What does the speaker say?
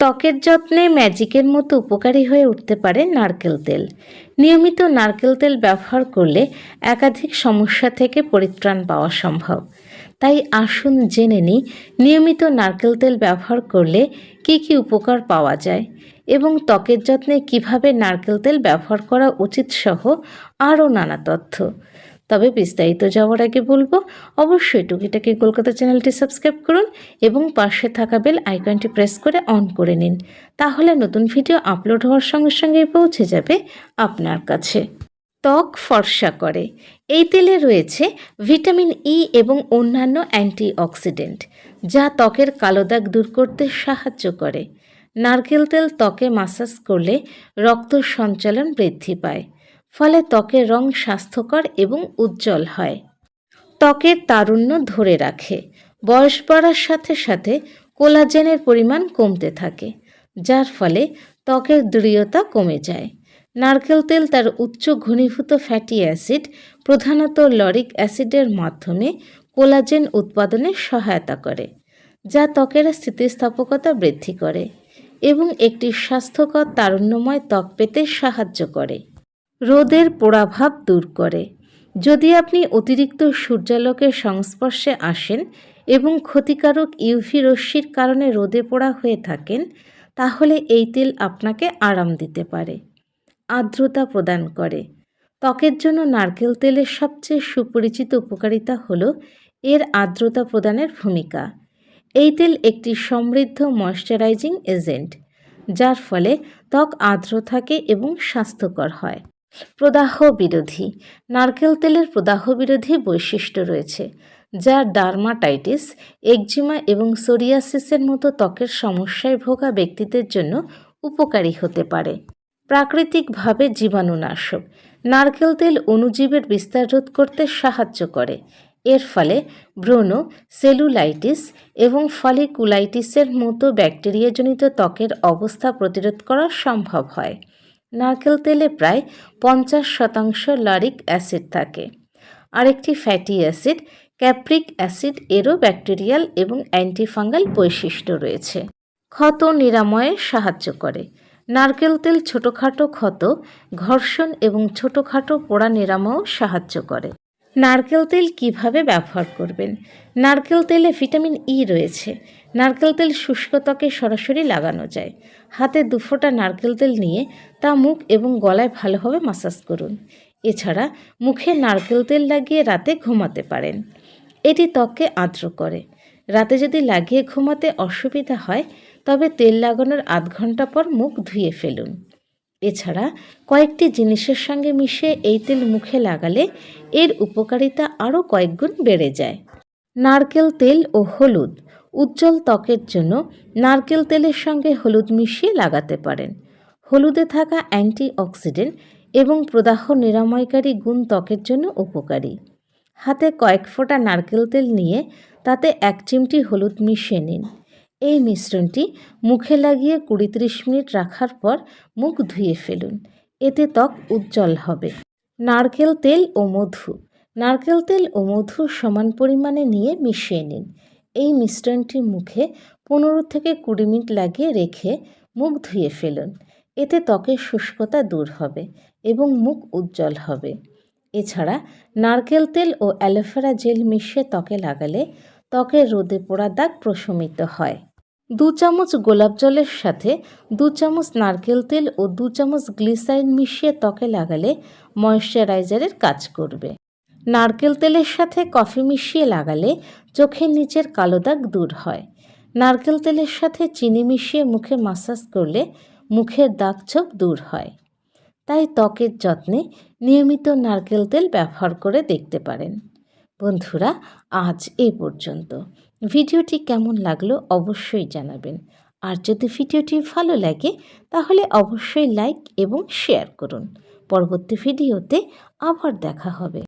ত্বকের যত্নে ম্যাজিকের মতো উপকারী হয়ে উঠতে পারে নারকেল তেল। নিয়মিত নারকেল তেল ব্যবহার করলে একাধিক সমস্যা থেকে পরিত্রাণ পাওয়া সম্ভব। তাই আসুন জেনে নিই নিয়মিত নারকেল তেল ব্যবহার করলে কী কী উপকার পাওয়া যায় এবং ত্বকের যত্নে কিভাবে নারকেল তেল ব্যবহার করা উচিত সহ আরও নানা তথ্য। তবে বিস্তারিত যাওয়ার আগে বলবো, অবশ্যই টুকিটাকি কলকাতা চ্যানেলটি সাবস্ক্রাইব করুন এবং পাশে থাকা বেল আইকনটি প্রেস করে অন করে নিন। তাহলে নতুন ভিডিও আপলোড হওয়ার সঙ্গে সঙ্গেই পৌঁছে যাবে আপনার কাছে। ত্বক ফর্সা করে। এই তেলে রয়েছে ভিটামিন ই এবং অন্যান্য অ্যান্টিঅক্সিডেন্ট, যা ত্বকের কালো দাগ দূর করতে সাহায্য করে। নারকেল তেল ত্বকে মাসাজ করলে রক্ত সঞ্চালন বৃদ্ধি পায়, ফলে ত্বকের রং স্বাস্থ্যকর এবং উজ্জ্বল হয়। ত্বকের তারুণ্য ধরে রাখে। বয়স বাড়ার সাথে সাথে কোলাজেনের পরিমাণ কমতে থাকে, যার ফলে ত্বকের দৃঢ়তা কমে যায়। নারকেল তেল তার উচ্চ ঘনীভূত ফ্যাটি অ্যাসিড, প্রধানত লরিক অ্যাসিডের মাধ্যমে কোলাজেন উৎপাদনে সহায়তা করে, যা ত্বকের স্থিতিস্থাপকতা বৃদ্ধি করে এবং একটি স্বাস্থ্যকর তারুণ্যময় ত্বক পেতে সাহায্য করে। রোদের পোড়াভাব দূর করে। যদি আপনি অতিরিক্ত সূর্যালোকের সংস্পর্শে আসেন এবং ক্ষতিকারক ইউভি রশ্মির কারণে রোদে পোড়া হয়ে থাকেন, তাহলে এই তেল আপনাকে আরাম দিতে পারে। আর্দ্রতা প্রদান করে। ত্বকের জন্য নারকেল তেলের সবচেয়ে সুপরিচিত উপকারিতা হল এর আর্দ্রতা প্রদানের ভূমিকা। এই তেল একটি সমৃদ্ধ ময়শ্চারাইজিং এজেন্ট, যার ফলে ত্বক আর্দ্র থাকে এবং স্বাস্থ্যকর হয়। প্রদাহ বিরোধী। নারকেল তেলের প্রদাহ বিরোধী বৈশিষ্ট্য রয়েছে, যা ডার্মাটাইটিস, একজিমা এবং সোরিয়াসিসের মতো ত্বকের সমস্যায় ভোগা ব্যক্তিদের জন্য উপকারী হতে পারে। প্রাকৃতিকভাবে জীবাণুনাশক। নারকেল তেল অণুজীবের বিস্তার রোধ করতে সাহায্য করে। এর ফলে ব্রণ, সেলুলাইটিস এবং ফলিকুলাইটিসের মতো ব্যাকটেরিয়াজনিত ত্বকের অবস্থা প্রতিরোধ করা সম্ভব হয়। নারকেল তেলে প্রায় 50% লরিক অ্যাসিড থাকে। আরেকটি ফ্যাটি অ্যাসিড, ক্যাপ্রিক অ্যাসিড, এরও ব্যাকটেরিয়াল এবং অ্যান্টিফাঙ্গাল বৈশিষ্ট্য রয়েছে। ক্ষত নিরাময়ে সাহায্য করে। নারকেল তেল ছোটোখাটো ক্ষত, ঘর্ষণ এবং ছোটোখাটো পোড়া নিরাময়েও সাহায্য করে। নারকেল তেল কিভাবে ব্যবহার করবেন? নারকেল তেলে ভিটামিন ই রয়েছে। নারকেল তেল শুষ্ক ত্বকে সরাসরি লাগানো যায়। হাতে 2 ফোঁটা নারকেল তেল নিয়ে তা মুখ এবং গলায় ভালোভাবে মাসাজ করুন। এছাড়া মুখে নারকেল তেল লাগিয়ে রাতে ঘুমাতে পারেন। এটি ত্বককে আর্দ্র করে। রাতে যদি লাগিয়ে ঘুমাতে অসুবিধা হয়, তবে তেল লাগানোর আধ ঘন্টা পর মুখ ধুয়ে ফেলুন। এছাড়া কয়েকটি জিনিসের সঙ্গে মিশিয়ে এই তেল মুখে লাগালে এর উপকারিতা আরও কয়েক গুণ বেড়ে যায়। নারকেল তেল ও হলুদ। উজ্জ্বল ত্বকের জন্য নারকেল তেলের সঙ্গে হলুদ মিশিয়ে লাগাতে পারেন। হলুদে থাকা অ্যান্টিঅক্সিডেন্ট এবং প্রদাহ নিরাময়কারী গুণ ত্বকের জন্য উপকারী। হাতে কয়েক ফোঁটা নারকেল তেল নিয়ে তাতে 1 চিমটি হলুদ মিশিয়ে নিন। এই মিশ্রণটি মুখে লাগিয়ে 20-30 মিনিট রাখার পর মুখ ধুয়ে ফেলুন। এতে ত্বক উজ্জ্বল হবে। নারকেল তেল ও মধু। নারকেল তেল ও মধু সমান পরিমাণে নিয়ে মিশিয়ে নিন। এই মিশ্রণটি মুখে 15 থেকে 20 মিনিট লাগিয়ে রেখে মুখ ধুয়ে ফেলুন। এতে ত্বকের শুষ্কতা দূর হবে এবং মুখ উজ্জ্বল হবে। এছাড়া নারকেল তেল ও অ্যালোভেরা জেল মিশিয়ে ত্বকে লাগালে ত্বকের রোদে পোড়া দাগ প্রশমিত হয়। 2 চামচ গোলাপ জলের সাথে 2 চামচ নারকেল তেল ও 2 চামচ গ্লিসারিন মিশিয়ে ত্বকে লাগালে ময়শ্চারাইজারের কাজ করবে। নারকেল তেলের সাথে কফি মিশিয়ে লাগালে চোখের নিচের কালো দাগ দূর হয়। নারকেল তেলের সাথে চিনি মিশিয়ে মুখে মাসাজ করলে মুখের দাগ ছোপ দূর হয়। তাই ত্বকের যত্নে নিয়মিত নারকেল তেল ব্যবহার করে দেখতে পারেন। বন্ধুরা, আজ এই পর্যন্ত। ভিডিওটি কেমন লাগলো অবশ্যই জানাবেন। আর যদি ভিডিওটি ভালো লাগে তাহলে অবশ্যই লাইক এবং শেয়ার করুন। পরবর্তী ভিডিওতে আবার দেখা হবে।